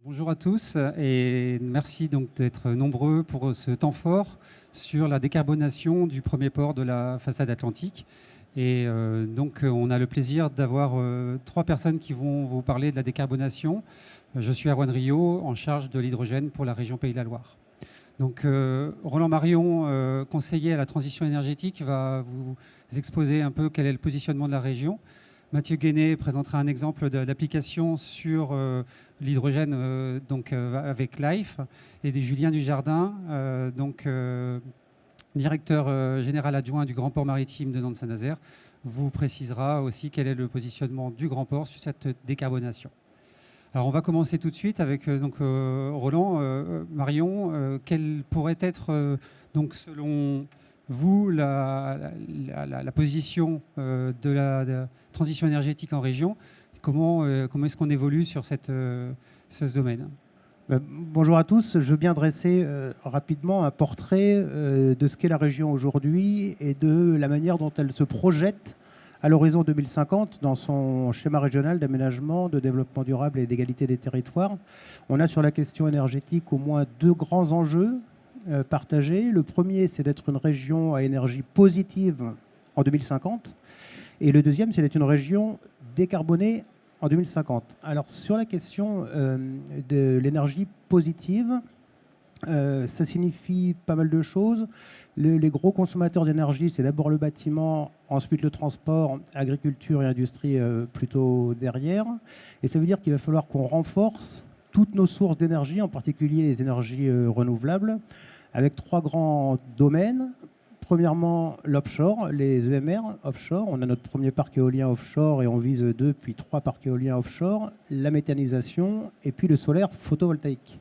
Bonjour à tous et merci donc d'être nombreux pour ce temps fort sur la décarbonation du premier port de la façade atlantique. On a le plaisir d'avoir trois personnes qui vont vous parler de la décarbonation. Je suis Erwan Rio, en charge de l'hydrogène pour la région Pays de la Loire. Roland Marion, conseiller à la transition énergétique, va vous exposer un peu quel est le positionnement de la région. Mathieu Guéné présentera un exemple d'application sur l'hydrogène avec Life. Et Julien Dujardin, directeur général adjoint du Grand Port Maritime de Nantes-Saint-Nazaire, vous précisera aussi quel est le positionnement du Grand Port sur cette décarbonation. Alors on va commencer tout de suite avec Roland, Marion. Quelle pourrait être selon vous la position de la transition énergétique en région? Comment est-ce qu'on évolue sur ce domaine? Bonjour à tous. Je veux bien dresser rapidement un portrait de ce qu'est la région aujourd'hui et de la manière dont elle se projette à l'horizon 2050 dans son schéma régional d'aménagement, de développement durable et d'égalité des territoires. On a sur la question énergétique au moins deux grands enjeux partagés. Le premier, c'est d'être une région à énergie positive en 2050. Et le deuxième, c'est d'être une région décarbonée en 2050. Alors sur la question de l'énergie positive, ça signifie pas mal de choses. Les gros consommateurs d'énergie, c'est d'abord le bâtiment, ensuite le transport, agriculture et industrie plutôt derrière. Et ça veut dire qu'il va falloir qu'on renforce toutes nos sources d'énergie, en particulier les énergies renouvelables, avec trois grands domaines. Premièrement, l'offshore, les EMR offshore. On a notre premier parc éolien offshore et on vise 2 puis 3 parcs éoliens offshore. La méthanisation et puis le solaire photovoltaïque.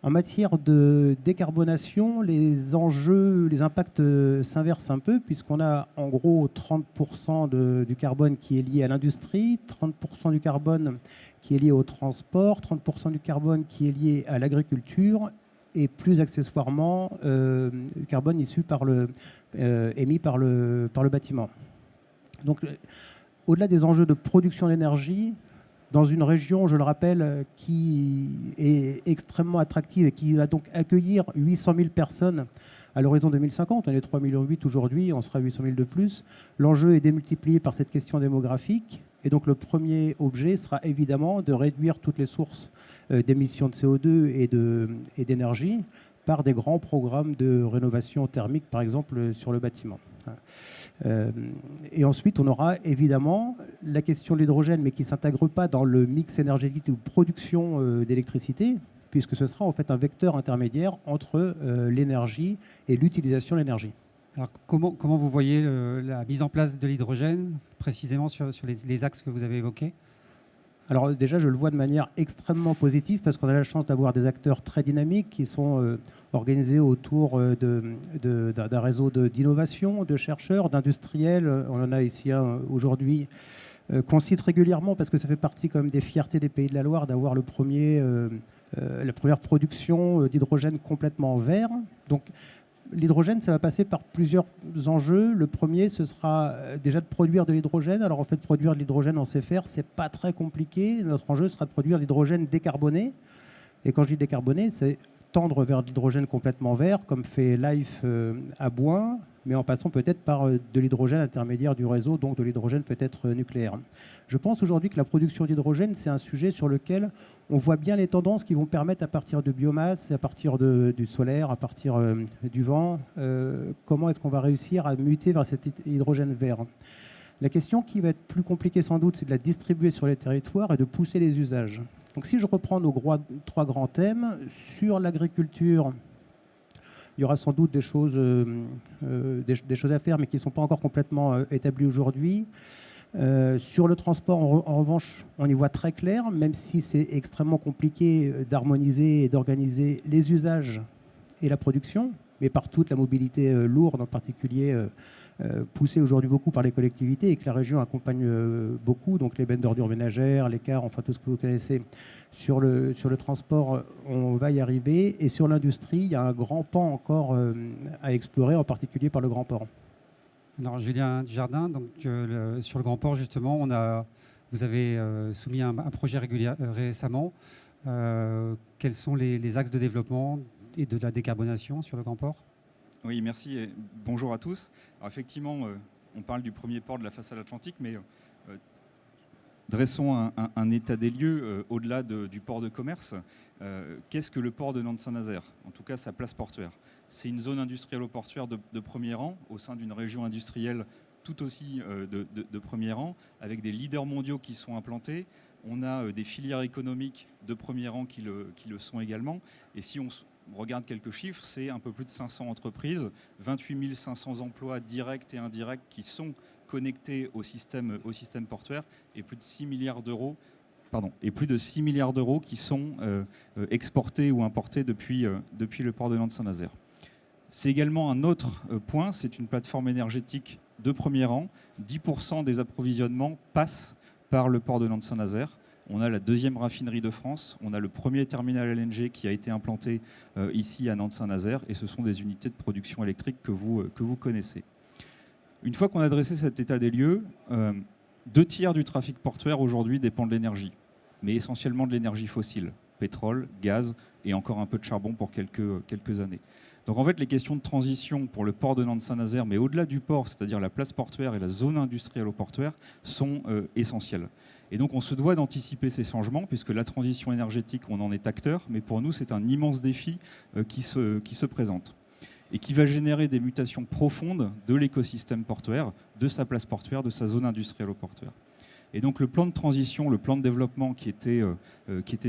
En matière de décarbonation, les enjeux, les impacts s'inversent un peu puisqu'on a en gros 30% du carbone qui est lié à l'industrie, 30% du carbone qui est lié au transport, 30% du carbone qui est lié à l'agriculture et plus accessoirement du carbone issu émis par le bâtiment. Donc au-delà des enjeux de production d'énergie, dans une région, je le rappelle, qui est extrêmement attractive et qui va donc accueillir 800 000 personnes à l'horizon 2050. On est 3,8 millions aujourd'hui, on sera 800 000 de plus. L'enjeu est démultiplié par cette question démographique. Et donc le premier objet sera évidemment de réduire toutes les sources d'émissions de CO2 et d'énergie par des grands programmes de rénovation thermique, par exemple sur le bâtiment. Et ensuite, on aura évidemment la question de l'hydrogène, mais qui ne s'intègre pas dans le mix énergétique de production d'électricité, puisque ce sera en fait un vecteur intermédiaire entre l'énergie et l'utilisation de l'énergie. Alors comment vous voyez la mise en place de l'hydrogène, précisément sur les axes que vous avez évoqués? Alors déjà, je le vois de manière extrêmement positive parce qu'on a la chance d'avoir des acteurs très dynamiques qui sont organisés autour d'un réseau d'innovation, de chercheurs, d'industriels. On en a ici un aujourd'hui qu'on cite régulièrement parce que ça fait partie quand même des fiertés des Pays de la Loire d'avoir la première production d'hydrogène complètement vert. Donc l'hydrogène, ça va passer par plusieurs enjeux. Le premier, ce sera déjà de produire de l'hydrogène. Alors en fait, produire de l'hydrogène, on sait faire, c'est pas très compliqué. Notre enjeu sera de produire de l'hydrogène décarboné. Et quand je dis décarboné, c'est tendre vers de l'hydrogène complètement vert, comme fait Life à Bouin, mais en passant peut-être par de l'hydrogène intermédiaire du réseau, donc de l'hydrogène peut-être nucléaire. Je pense aujourd'hui que la production d'hydrogène, c'est un sujet sur lequel on voit bien les tendances qui vont permettre, à partir de biomasse, à partir du solaire, à partir du vent, comment est-ce qu'on va réussir à muter vers cet hydrogène vert. La question qui va être plus compliquée sans doute, c'est de la distribuer sur les territoires et de pousser les usages. Donc si je reprends nos trois grands thèmes, sur l'agriculture, il y aura sans doute des choses à faire, mais qui ne sont pas encore complètement établies aujourd'hui. Sur le transport, en revanche, on y voit très clair, même si c'est extrêmement compliqué d'harmoniser et d'organiser les usages et la production, mais par toute la mobilité lourde en particulier, poussée aujourd'hui beaucoup par les collectivités et que la région accompagne beaucoup, donc les bennes d'ordures ménagères, les cars, enfin tout ce que vous connaissez. Sur le transport, on va y arriver. Et sur l'industrie, il y a un grand pan encore à explorer, en particulier par le Grand Port. Alors Julien Dujardin, sur le Grand Port justement, vous avez soumis un projet récemment Quels sont les axes de développement et de la décarbonation sur le grand port? Oui, merci et bonjour à tous. Alors effectivement, on parle du premier port de la façade atlantique, mais dressons un état des lieux au-delà du port de commerce. Qu'est-ce que le port de Nantes-Saint-Nazaire? En tout cas, sa place portuaire. C'est une zone industrielle-portuaire de premier rang au sein d'une région industrielle tout aussi de premier rang, avec des leaders mondiaux qui sont implantés. On a des filières économiques de premier rang qui le sont également. Et si on regarde quelques chiffres, c'est un peu plus de 500 entreprises, 28 500 emplois directs et indirects qui sont connectés au système portuaire et plus de 6 milliards d'euros qui sont exportés ou importés depuis le port de Nantes-Saint-Nazaire. C'est également un autre point, c'est une plateforme énergétique de premier rang. 10% des approvisionnements passent par le port de Nantes-Saint-Nazaire. On a la deuxième raffinerie de France, on a le premier terminal LNG qui a été implanté ici à Nantes-Saint-Nazaire, et ce sont des unités de production électrique que vous connaissez. Une fois qu'on a dressé cet état des lieux, 2/3 du trafic portuaire aujourd'hui dépend de l'énergie, mais essentiellement de l'énergie fossile, pétrole, gaz et encore un peu de charbon pour quelques années. Donc en fait, les questions de transition pour le port de Nantes-Saint-Nazaire, mais au-delà du port, c'est-à-dire la place portuaire et la zone industrielle au portuaire, sont essentielles. Et donc on se doit d'anticiper ces changements, puisque la transition énergétique, on en est acteur, mais pour nous, c'est un immense défi qui se présente et qui va générer des mutations profondes de l'écosystème portuaire, de sa place portuaire, de sa zone industrielle au portuaire. Et donc le plan de transition, le plan de développement qui était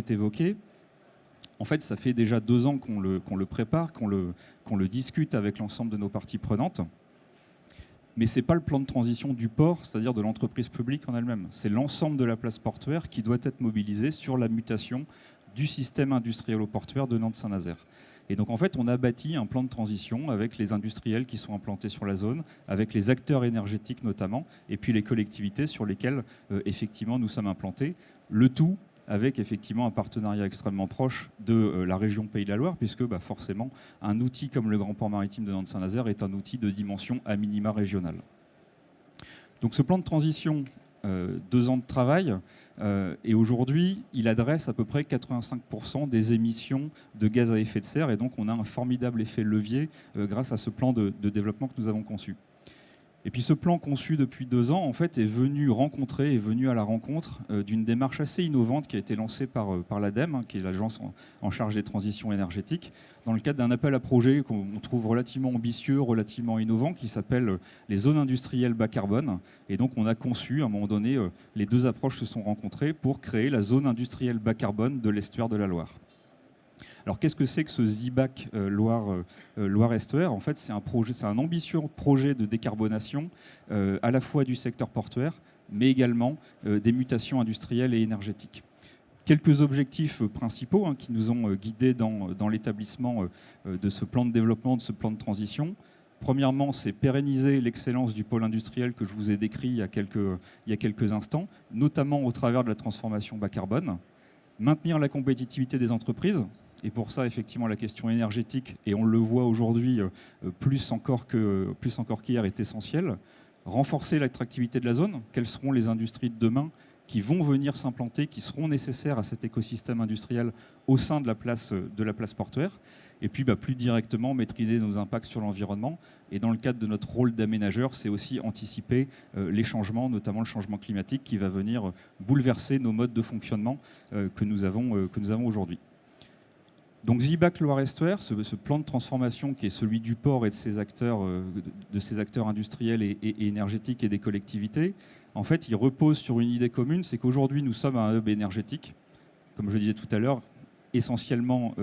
évoqué, en fait, ça fait déjà 2 ans qu'on le prépare, qu'on le discute avec l'ensemble de nos parties prenantes. Mais ce n'est pas le plan de transition du port, c'est-à-dire de l'entreprise publique en elle-même. C'est l'ensemble de la place portuaire qui doit être mobilisé sur la mutation du système industriel au portuaire de Nantes-Saint-Nazaire. Et donc, en fait, on a bâti un plan de transition avec les industriels qui sont implantés sur la zone, avec les acteurs énergétiques notamment, et puis les collectivités sur lesquelles, effectivement, nous sommes implantés. Le tout avec effectivement un partenariat extrêmement proche de la région Pays de la Loire, puisque forcément, un outil comme le Grand Port Maritime de Nantes-Saint-Nazaire est un outil de dimension à minima régionale. Donc ce plan de transition, 2 ans de travail, et aujourd'hui, il adresse à peu près 85% des émissions de gaz à effet de serre, et donc on a un formidable effet levier grâce à ce plan de développement que nous avons conçu. Et puis ce plan conçu depuis 2 ans, en fait, est venu à la rencontre d'une démarche assez innovante qui a été lancée par l'ADEME, qui est l'agence en charge des transitions énergétiques, dans le cadre d'un appel à projet qu'on trouve relativement ambitieux, relativement innovant, qui s'appelle les zones industrielles bas carbone. Et donc on a conçu, à un moment donné, les 2 approches se sont rencontrées pour créer la zone industrielle bas carbone de l'estuaire de la Loire. Alors qu'est-ce que c'est que ce ZIBAC Loire-Estuaire? En fait, c'est un ambitieux projet de décarbonation à la fois du secteur portuaire, mais également des mutations industrielles et énergétiques. Quelques objectifs principaux qui nous ont guidés dans l'établissement de ce plan de développement, de ce plan de transition. Premièrement, c'est pérenniser l'excellence du pôle industriel que je vous ai décrit il y a quelques instants, notamment au travers de la transformation bas carbone. Maintenir la compétitivité des entreprises. Et pour ça, effectivement, la question énergétique, et on le voit aujourd'hui plus encore qu'hier, est essentielle. Renforcer l'attractivité de la zone. Quelles seront les industries de demain qui vont venir s'implanter, qui seront nécessaires à cet écosystème industriel au sein de la place portuaire. Et puis, plus directement, maîtriser nos impacts sur l'environnement. Et dans le cadre de notre rôle d'aménageur, c'est aussi anticiper les changements, notamment le changement climatique, qui va venir bouleverser nos modes de fonctionnement que nous avons aujourd'hui. Donc ZIBAC Loire-Estuaire, ce plan de transformation qui est celui du port et de ses acteurs industriels et énergétiques et des collectivités, en fait, il repose sur une idée commune, c'est qu'aujourd'hui, nous sommes un hub énergétique, comme je disais tout à l'heure, essentiellement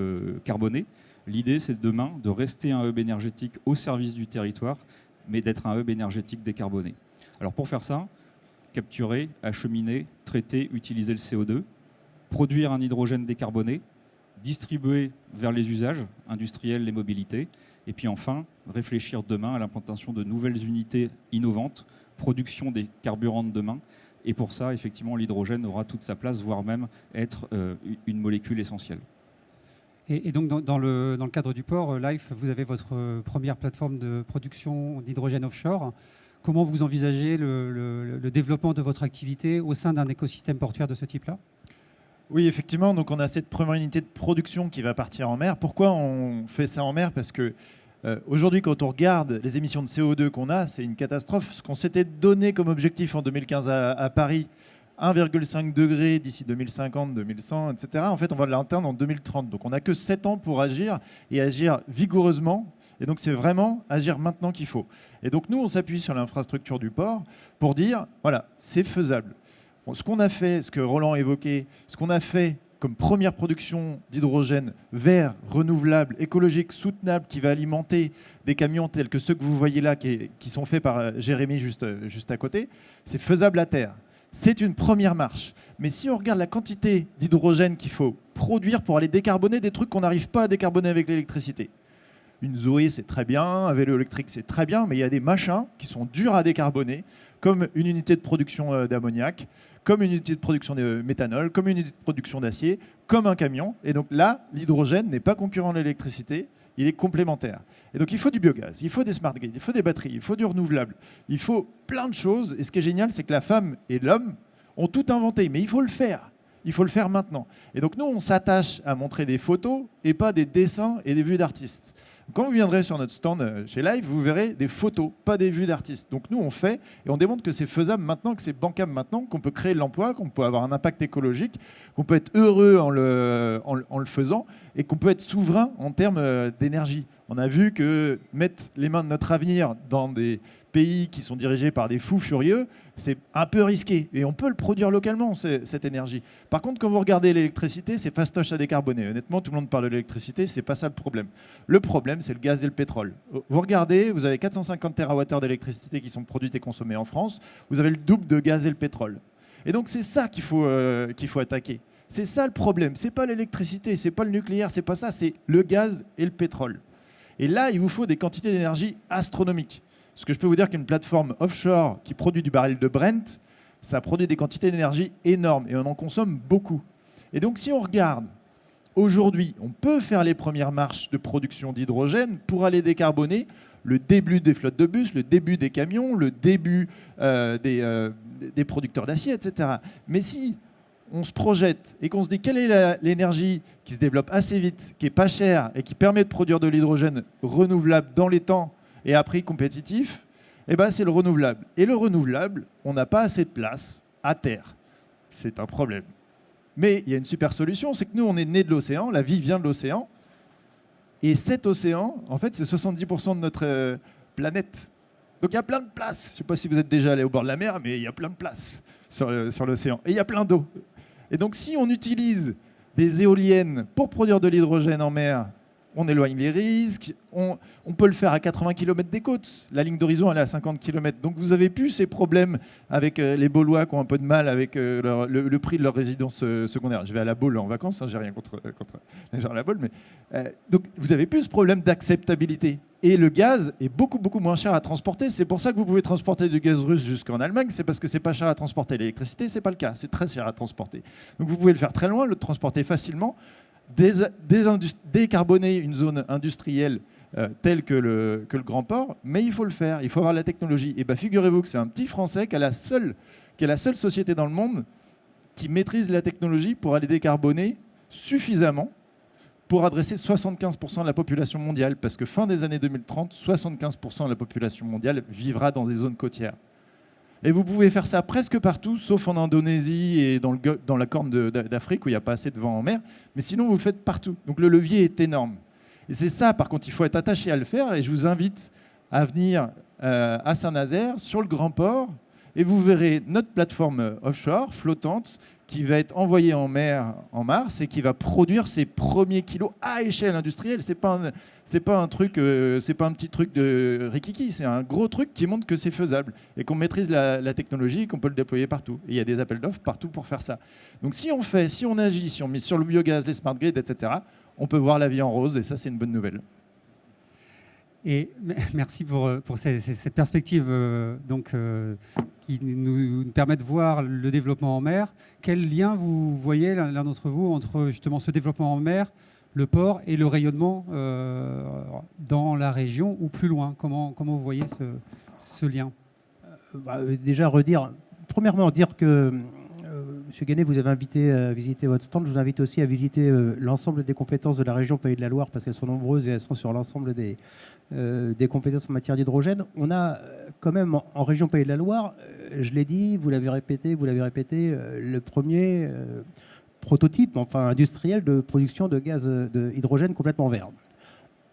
carboné. L'idée, c'est demain de rester un hub énergétique au service du territoire, mais d'être un hub énergétique décarboné. Alors pour faire ça, capturer, acheminer, traiter, utiliser le CO2, produire un hydrogène décarboné, distribuer vers les usages industriels, les mobilités, et puis enfin réfléchir demain à l'implantation de nouvelles unités innovantes, production des carburants de demain. Et pour ça, effectivement, l'hydrogène aura toute sa place, voire même être une molécule essentielle. Et donc, dans le cadre du port, Life, vous avez votre première plateforme de production d'hydrogène offshore. Comment vous envisagez le développement de votre activité au sein d'un écosystème portuaire de ce type-là ? Oui, effectivement. Donc, on a cette première unité de production qui va partir en mer. Pourquoi on fait ça en mer? Parce que aujourd'hui, quand on regarde les émissions de CO2 qu'on a, c'est une catastrophe. Ce qu'on s'était donné comme objectif en 2015 à Paris, 1,5 degré d'ici 2050, 2100, etc. En fait, on va l'atteindre en 2030. Donc, on n'a que 7 ans pour agir et agir vigoureusement. Et donc, c'est vraiment agir maintenant qu'il faut. Et donc, nous, on s'appuie sur l'infrastructure du port pour dire, voilà, c'est faisable. Bon, ce qu'on a fait, ce que Roland évoquait, ce qu'on a fait comme première production d'hydrogène vert, renouvelable, écologique, soutenable, qui va alimenter des camions tels que ceux que vous voyez là, qui sont faits par Jérémy juste à côté, c'est faisable à terre. C'est une première marche. Mais si on regarde la quantité d'hydrogène qu'il faut produire pour aller décarboner des trucs qu'on n'arrive pas à décarboner avec l'électricité. Une Zoé, c'est très bien, un vélo électrique, c'est très bien, mais il y a des machins qui sont durs à décarboner, comme une unité de production d'ammoniac, comme une unité de production de méthanol, comme une unité de production d'acier, comme un camion. Et donc là, l'hydrogène n'est pas concurrent de l'électricité, il est complémentaire. Et donc il faut du biogaz, il faut des smart grids, il faut des batteries, il faut du renouvelable, il faut plein de choses. Et ce qui est génial, c'est que la femme et l'homme ont tout inventé, mais il faut le faire. Il faut le faire maintenant. Et donc nous, on s'attache à montrer des photos et pas des dessins et des vues d'artistes. Quand vous viendrez sur notre stand chez Live, vous verrez des photos, pas des vues d'artistes. Donc nous, on fait et on démontre que c'est faisable maintenant, que c'est bancable maintenant, qu'on peut créer de l'emploi, qu'on peut avoir un impact écologique, qu'on peut être heureux en le faisant et qu'on peut être souverain en termes d'énergie. On a vu que mettre les mains de notre avenir dans des pays qui sont dirigés par des fous furieux, c'est un peu risqué. Et on peut le produire localement, cette énergie. Par contre, quand vous regardez l'électricité, c'est fastoche à décarboner. Honnêtement, tout le monde parle de l'électricité, c'est pas ça le problème. Le problème, c'est le gaz et le pétrole. Vous regardez, vous avez 450 TWh d'électricité qui sont produites et consommées en France. Vous avez le double de gaz et le pétrole. Et donc, c'est ça qu'il faut attaquer. C'est ça le problème. C'est pas l'électricité, c'est pas le nucléaire, c'est pas ça, c'est le gaz et le pétrole. Et là, il vous faut des quantités d'énergie astronomiques. Parce que je peux vous dire qu'une plateforme offshore qui produit du baril de Brent, ça produit des quantités d'énergie énormes et on en consomme beaucoup. Et donc si on regarde, aujourd'hui, on peut faire les premières marches de production d'hydrogène pour aller décarboner le début des flottes de bus, le début des camions, le début des producteurs d'acier, etc. Mais si on se projette et qu'on se dit quelle est l'énergie qui se développe assez vite, qui est pas chère et qui permet de produire de l'hydrogène renouvelable dans les temps et à prix compétitif, eh ben c'est le renouvelable. Et le renouvelable, on n'a pas assez de place à terre. C'est un problème. Mais il y a une super solution, c'est que nous, on est nés de l'océan, la vie vient de l'océan. Et cet océan, en fait, c'est 70% de notre planète. Donc il y a plein de places. Je ne sais pas si vous êtes déjà allé au bord de la mer, mais il y a plein de places sur l'océan. Et il y a plein d'eau. Et donc si on utilise des éoliennes pour produire de l'hydrogène en mer, on éloigne les risques, on peut le faire à 80 km des côtes. La ligne d'horizon, elle est à 50 km. Donc vous avez plus ces problèmes avec les Baulois qui ont un peu de mal avec le prix de leur résidence secondaire. Je vais à la Baule en vacances, hein, j'ai rien contre les gens à la Baule. Mais, donc vous avez plus ce problème d'acceptabilité. Et le gaz est beaucoup, beaucoup moins cher à transporter. C'est pour ça que vous pouvez transporter du gaz russe jusqu'en Allemagne. C'est parce que c'est pas cher à transporter. L'électricité, c'est pas le cas. C'est très cher à transporter. Donc vous pouvez le faire très loin, le transporter facilement. Décarboner une zone industrielle telle que le Grand Port, mais il faut le faire, il faut avoir la technologie. Et bien figurez-vous que c'est un petit Français qui est la seule société dans le monde qui maîtrise la technologie pour aller décarboner suffisamment pour adresser 75% de la population mondiale, parce que fin des années 2030, 75% de la population mondiale vivra dans des zones côtières. Et vous pouvez faire ça presque partout, sauf en Indonésie et dans la corne d'Afrique où il n'y a pas assez de vent en mer. Mais sinon, vous le faites partout. Donc le levier est énorme. Et c'est ça, par contre, il faut être attaché à le faire. Et je vous invite à venir à Saint-Nazaire, sur le Grand Port, et vous verrez notre plateforme offshore, flottante, qui va être envoyée en mer en mars et qui va produire ses premiers kilos à échelle industrielle. C'est pas un petit truc de rikiki, c'est un gros truc qui montre que c'est faisable et qu'on maîtrise la technologie et qu'on peut le déployer partout. Et il y a des appels d'offres partout pour faire ça. Donc si on agit, si on met sur le biogaz, les smart grids, etc., on peut voir la vie en rose et ça, c'est une bonne nouvelle. Et merci pour cette perspective qui nous permet de voir le développement en mer. Quel lien vous voyez, l'un d'entre vous, entre justement ce développement en mer, le port et le rayonnement dans la région ou plus loin? Comment vous voyez ce lien? Déjà, premièrement, dire que Monsieur Guéné, vous avez invité à visiter votre stand. Je vous invite aussi à visiter l'ensemble des compétences de la région Pays de la Loire, parce qu'elles sont nombreuses et elles sont sur l'ensemble des compétences en matière d'hydrogène. On a quand même en région Pays de la Loire, je l'ai dit, vous l'avez répété, le premier prototype industriel de production de gaz d'hydrogène complètement vert.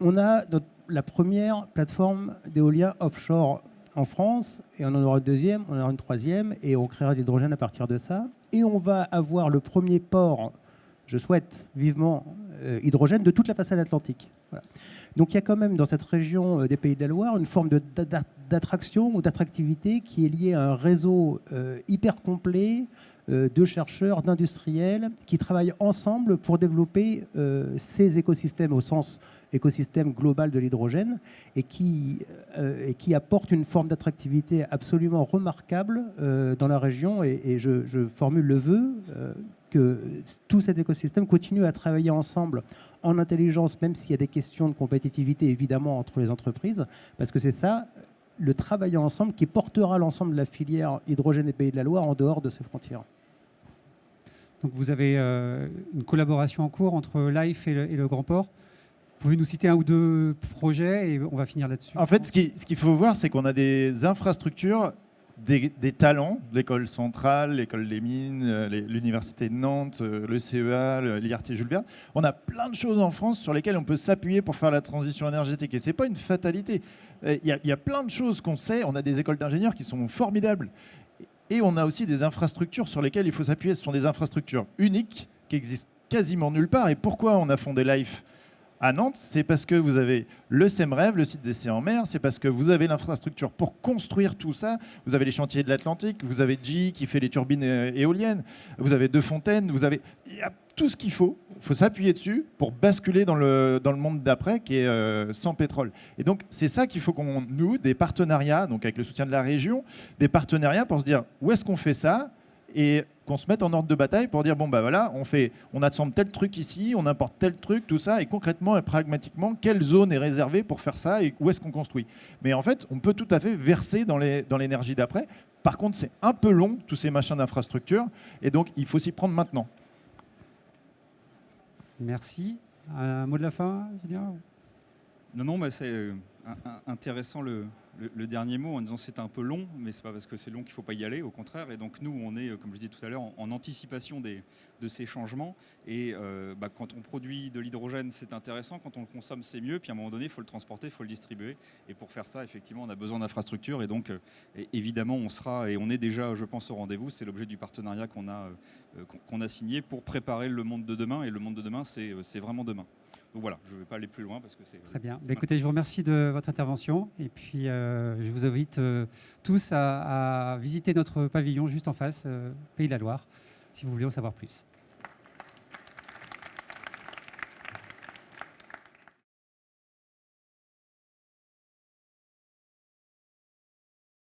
On a la première plateforme d'éolien offshore en France, et on en aura une deuxième, on en aura une troisième, et on créera de l'hydrogène à partir de ça. Et on va avoir le premier port, je souhaite vivement, hydrogène de toute la façade atlantique. Voilà. Donc il y a quand même dans cette région des Pays de la Loire une forme d'attraction ou d'attractivité qui est liée à un réseau hyper complet de chercheurs, d'industriels qui travaillent ensemble pour développer ces écosystèmes au sens écosystème global de l'hydrogène et qui apporte une forme d'attractivité absolument remarquable dans la région. Et je formule le vœu que tout cet écosystème continue à travailler ensemble en intelligence, même s'il y a des questions de compétitivité évidemment entre les entreprises, parce que c'est ça, le travail ensemble, qui portera l'ensemble de la filière hydrogène des Pays de la Loire en dehors de ses frontières. Donc vous avez une collaboration en cours entre Life et le Grand Port. Vous pouvez nous citer un ou deux projets et on va finir là-dessus. En fait, ce qu'il faut voir, c'est qu'on a des infrastructures, des talents, l'école centrale, l'école des mines, l'université de Nantes, le CEA, l'IRT Jules Verne. On a plein de choses en France sur lesquelles on peut s'appuyer pour faire la transition énergétique. Et ce n'est pas une fatalité. Il y a plein de choses qu'on sait. On a des écoles d'ingénieurs qui sont formidables. Et on a aussi des infrastructures sur lesquelles il faut s'appuyer. Ce sont des infrastructures uniques qui existent quasiment nulle part. Et pourquoi on a fondé Life à Nantes? C'est parce que vous avez le SEMREV, le site d'essai en mer, c'est parce que vous avez l'infrastructure pour construire tout ça. Vous avez les chantiers de l'Atlantique, vous avez GE qui fait les turbines éoliennes, vous avez De Fontaine, il y a tout ce qu'il faut. Il faut s'appuyer dessus pour basculer dans le monde d'après qui est sans pétrole. Et donc, c'est ça qu'il faut qu'on noue, des partenariats, donc avec le soutien de la région, des partenariats pour se dire où est-ce qu'on fait ça et qu'on se mette en ordre de bataille pour dire bon bah voilà, on assemble tel truc ici, on importe tel truc, tout ça, et concrètement et pragmatiquement, quelle zone est réservée pour faire ça et où est-ce qu'on construit. Mais en fait, on peut tout à fait verser dans l'énergie d'après. Par contre, c'est un peu long, tous ces machins d'infrastructure, et donc il faut s'y prendre maintenant. Merci. Un mot de la fin, Julien? Non, bah c'est intéressant le dernier mot en disant c'est un peu long, mais c'est pas parce que c'est long qu'il ne faut pas y aller, au contraire. Et donc nous, on est, comme je disais tout à l'heure, en anticipation de ces changements. Et quand on produit de l'hydrogène, c'est intéressant. Quand on le consomme, c'est mieux. Puis à un moment donné, il faut le transporter, il faut le distribuer. Et pour faire ça, effectivement, on a besoin d'infrastructures. Et donc, évidemment, on sera, et on est déjà, je pense, au rendez-vous. C'est l'objet du partenariat qu'on a signé pour préparer le monde de demain. Et le monde de demain, c'est vraiment demain. Donc voilà, je ne vais pas aller plus loin parce que c'est... Très bien. Écoutez, je vous remercie de votre intervention et puis je vous invite tous à visiter notre pavillon juste en face, Pays de la Loire, si vous voulez en savoir plus.